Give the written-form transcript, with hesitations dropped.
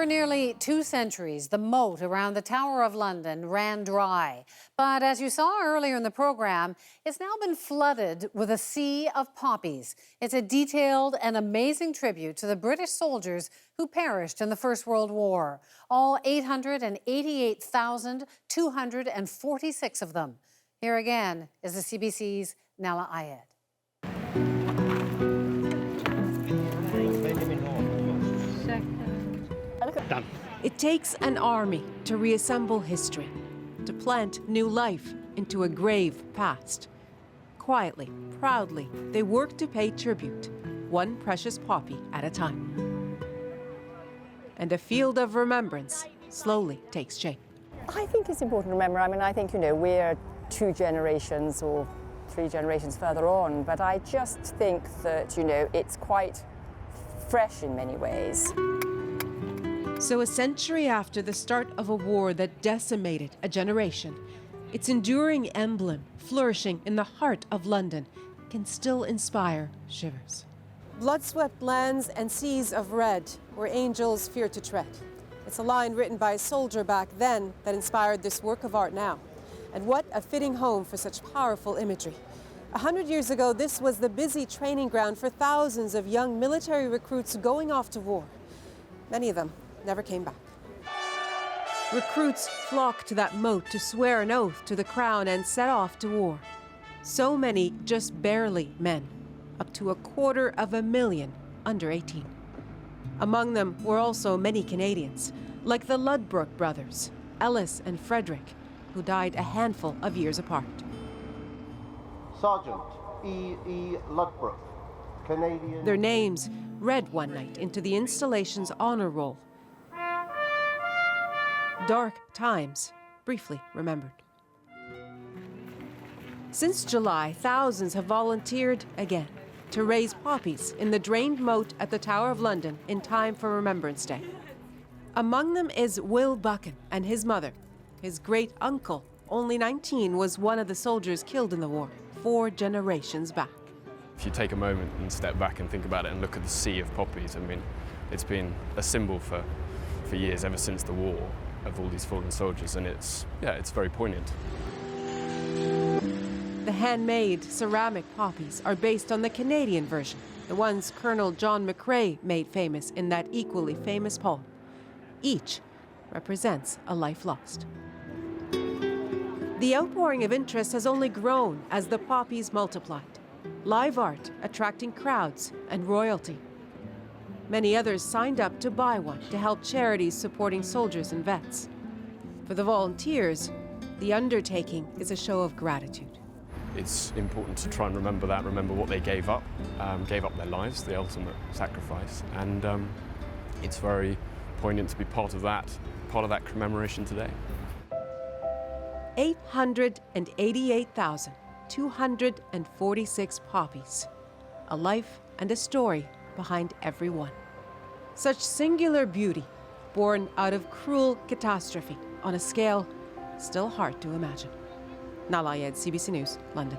For nearly 2 centuries, the moat around the Tower of London ran dry. But as you saw earlier in the program, it's now been flooded with a sea of poppies. It's a detailed and amazing tribute to the British soldiers who perished in the First World War. All 888,246 of them. Here again is the CBC's Nella Ayed. Done. It takes an army to reassemble history, to plant new life into a grave past. Quietly, proudly, they work to pay tribute, one precious poppy at a time. And a field of remembrance slowly takes shape. I think it's important to remember. I think, we're 2 generations or 3 generations further on, but I just think that, it's quite fresh in many ways. So a century after the start of a war that decimated a generation, its enduring emblem, flourishing in the heart of London, can still inspire shivers. Blood-swept lands and seas of red where angels fear to tread. It's a line written by a soldier back then that inspired this work of art now. And what a fitting home for such powerful imagery. 100 years ago, this was the busy training ground for thousands of young military recruits going off to war. Many of them never came back. Recruits flock to that moat to swear an oath to the crown and set off to war. So many just barely men, up to 250,000 under 18. Among them were also many Canadians, like the Ludbrook brothers, Ellis and Frederick, who died a handful of years apart. Sergeant E. Ludbrook, Canadian. Their names read one night into the installation's honor roll. Dark times, briefly remembered. Since July, thousands have volunteered again to raise poppies in the drained moat at the Tower of London in time for Remembrance Day. Among them is Will Buchan and his mother. His great-uncle, only 19, was one of the soldiers killed in the war, 4 generations back. If you take a moment and step back and think about it and look at the sea of poppies, it's been a symbol for years, ever since the war, of all these fallen soldiers, and it's very poignant. The handmade ceramic poppies are based on the Canadian version, the ones Colonel John McCrae made famous in that equally famous poem. Each represents a life lost. The outpouring of interest has only grown as the poppies multiplied. Live art attracting crowds and royalty. Many others signed up to buy one to help charities supporting soldiers and vets. For the volunteers, the undertaking is a show of gratitude. It's important to try and remember what they gave up their lives, the ultimate sacrifice, and it's very poignant to be part of that commemoration today. 888,246 poppies, a life and a story behind every one. Such singular beauty, born out of cruel catastrophe on a scale still hard to imagine. Nella Ayed, CBC News, London.